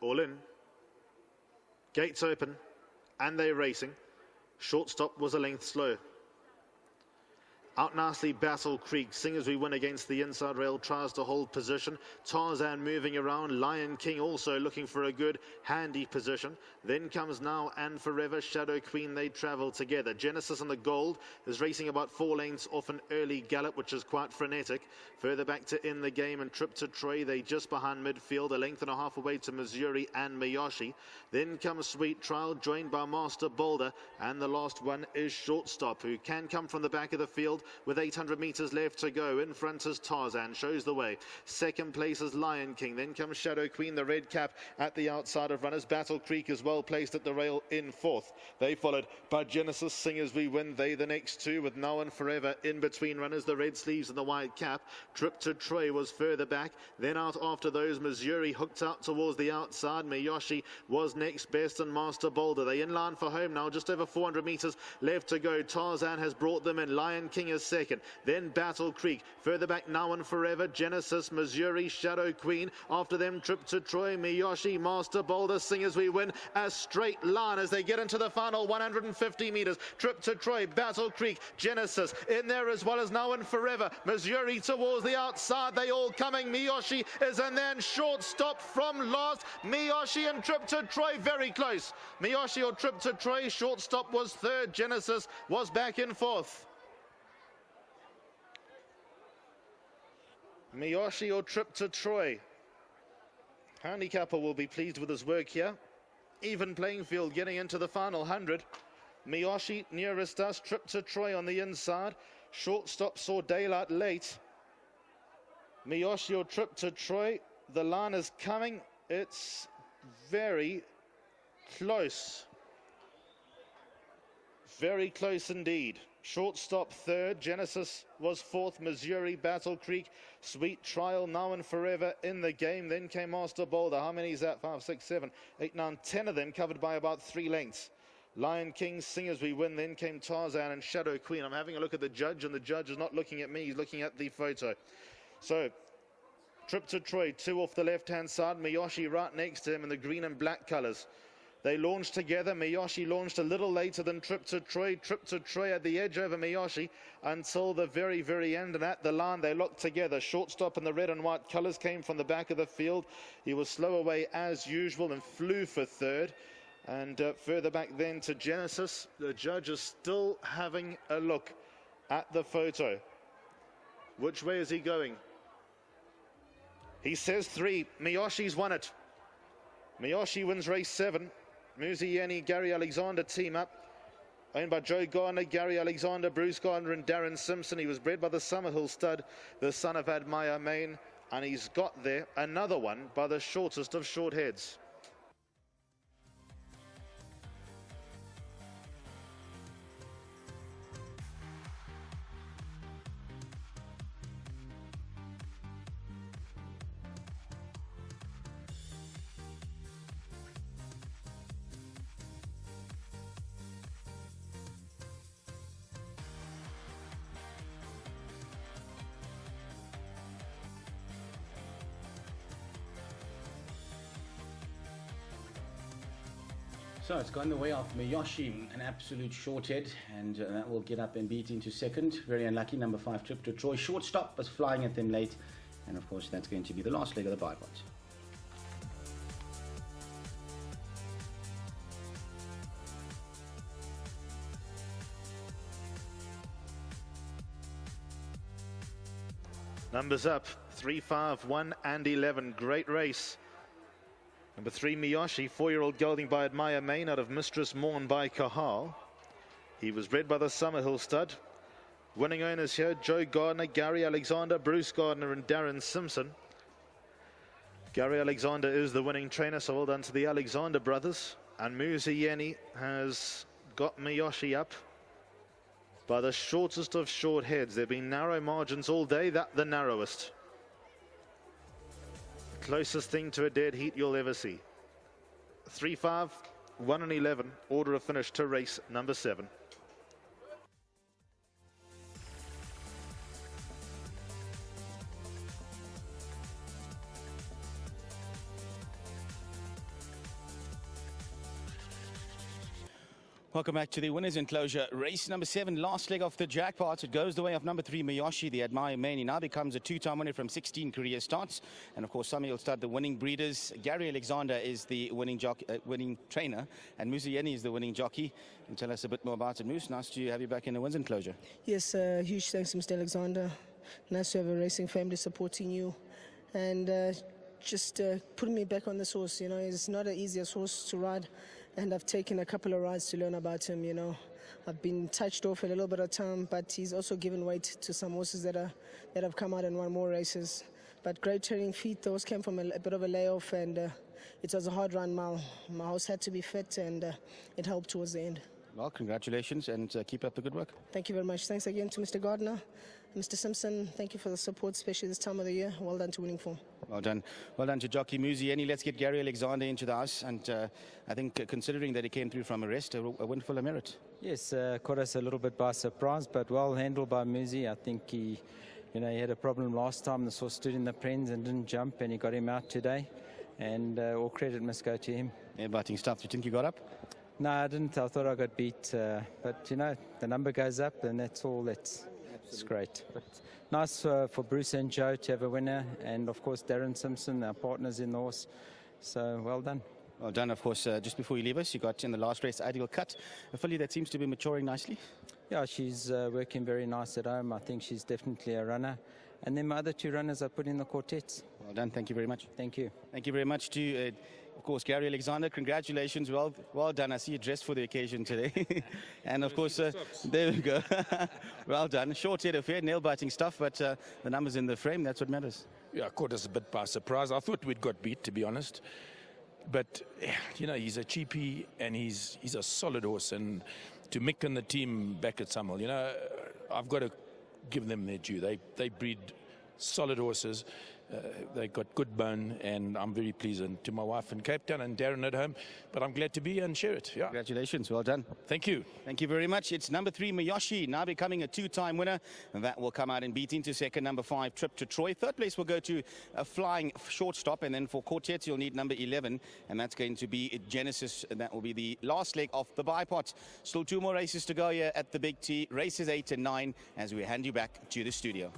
All in. Gates open. And they're racing. Shortstop was a length slow. Out nicely, Battle Creek. Singers we win against the inside rail, tries to hold position. Tarzan moving around. Lion King also looking for a good, handy position. Then comes Now and Forever. Shadow Queen, they travel together. Genesis in the gold is racing about 4 lengths off an early gallop, which is quite frenetic. Further back to In the Game and Trip to Troy. They just behind midfield, a length and a half away to Missouri and Miyoshi. Then comes Sweet Trial, joined by Master Boulder. And the last one is Shortstop, who can come from the back of the field with 800 meters left to go. In front is Tarzan, shows the way. Second place is Lion King. Then comes Shadow Queen, the red cap at the outside of runners. Battle Creek is well placed at the rail in 4th. They followed by Genesis, Singers We Win. They the next 2 with Now and Forever in between runners. The red sleeves and the white cap. Trip to Troy was further back. Then out after those, Missouri hooked out towards the outside. Miyoshi was next best and Master Boulder. They in line for home now, just over 400 meters left to go. Tarzan has brought them in. Lion King is second. Then Battle Creek. Further back, Now and Forever. Genesis, Missouri, Shadow Queen. After them, Trip to Troy, Miyoshi, Master Boulder. Singers We Win. A straight line as they get into the final 150 meters. Trip to Troy, Battle Creek, Genesis in there as well as Now and Forever. Missouri towards the outside. They all coming. Miyoshi is in there. Shortstop from last. Miyoshi and Trip to Troy very close. Miyoshi or Trip to Troy. Shortstop was third. Genesis was back in 4th. Miyoshi or Trip to Troy. Handicapper will be pleased with his work here. Even playing field getting into the final 100. Miyoshi nearest us. Trip to Troy on the inside. Shortstop saw daylight late. Miyoshi or Trip to Troy. The line is coming. It's very close. Very close indeed. Shortstop third. Genesis was 4th. Missouri, Battle Creek, Sweet Trial, Now and Forever in the game. Then came Master Boulder. How many is that? 5, 6, 7, 8, 9, 10 of them covered by about 3 lengths. Lion King, Singers We Win. Then came Tarzan and Shadow Queen. I'm having a look at the judge, and the judge is not looking at me. He's looking at the photo. So, Trip to Troy, 2 off the left-hand side. Miyoshi right next to him in the green and black colors. They launched together. Miyoshi launched a little later than Trip to Troy. Trip to Troy at the edge over Miyoshi until the very, very end. And at the line, they locked together. Shortstop in the red and white colors came from the back of the field. He was slow away as usual and flew for third. And further back then to Genesis. The judge is still having a look at the photo. Which way is he going? He says 3. Miyoshi's won it. Miyoshi wins race 7. Muzieni, Gary Alexander team up. Owned by Joe Gardner, Gary Alexander, Bruce Gardner and Darren Simpson. He was bred by the Summerhill stud, the son of Admire Main. And he's got there another one by the shortest of short heads. So it's gone the way of Miyoshi, an absolute short head, and that will get up and beat into second. Very unlucky, number 5, Trip to Troy. Shortstop was flying at them late, and of course that's going to be the last leg of the bipod. Numbers up, 3, 5, 1 and 11. Great race. Number 3, Miyoshi, 4-year-old gelding by Admire Main out of Mistress Morn by Kahal. He was bred by the Summerhill stud. Winning owners here, Joe Gardner, Gary Alexander, Bruce Gardner and Darren Simpson. Gary Alexander is the winning trainer, so well done to the Alexander brothers. And Muzieni has got Miyoshi up by the shortest of short heads. There have been narrow margins all day, that the narrowest. Closest thing to a dead heat you'll ever see. 3, 5, 1 and 11. Order of finish to race number 7. Welcome back to the winners enclosure. Race number 7, last leg of the jackpot. It goes the way of number 3, Miyoshi, the Admire Man. He now becomes a 2-time winner from 16 career starts. And of course, Samuel start the winning breeders. Gary Alexander is the winning winning trainer, and Muzieni is the winning jockey. And tell us a bit more about it, Moose. Nice to have you back in the winners enclosure. Yes, huge thanks to Mr. Alexander. Nice to have a racing family supporting you, and just putting me back on this horse. You know, it's not an easy horse to ride. And I've taken a couple of rides to learn about him, you know. I've been touched off a little bit of time, but he's also given weight to some horses that have come out and won more races. But great training feet. Those came from a bit of a layoff, and it was a hard run mile. My horse had to be fit, and it helped towards the end. Well, congratulations, and keep up the good work. Thank you very much. Thanks again to Mr. Gardner. Mr. Simpson, thank you for the support, especially this time of the year. Well done to winning form. Well done. Well done to jockey Muzieni. Let's get Gary Alexander into the house. And I think considering that he came through from arrest, a win full of merit. Yes, caught us a little bit by surprise, but well handled by Muzi. I think he had a problem last time. The horse stood in the prens and didn't jump, and he got him out today. And all credit must go to him. Yeah, biting stuff. Do you think you got up? No, I didn't. I thought I got beat. But, you know, the number goes up, and that's all. It's great. But nice for Bruce and Joe to have a winner. And, of course, Darren Simpson, our partners in the horse. So, well done. Well done, of course. Just before you leave us, you got in the last race, Ideal Cut, a filly that seems to be maturing nicely. Yeah, she's working very nice at home. I think she's definitely a runner. And then my other 2 runners I put in the quartets. Well done. Thank you very much. Thank you. Thank you very much to, of course, Gary Alexander. Congratulations. Well done. I see you dressed for the occasion today. And, of course, there we go. Well done. Short-head affair, nail-biting stuff, but the numbers in the frame, that's what matters. Yeah, caught us a bit by surprise. I thought we'd got beat, to be honest. But, you know, he's a cheapie and he's a solid horse. And to Mick and the team back at Summel, you know, I've got to give them their due. They breed solid horses. They got good bone, and I'm very pleased. And to my wife in Cape Town and Darren at home, but I'm glad to be here and share it. Yeah. Congratulations. Well done. Thank you. Thank you very much. It's number 3, Miyoshi, now becoming a 2-time winner. And that will come out and beat into second. Number 5, Trip to Troy. Third place will go to a flying shortstop. And then for quartet, you'll need number 11. And that's going to be Genesis. And that will be the last leg of the bipot. Still 2 more races to go here at the Big T. Races 8 and 9 as we hand you back to the studio.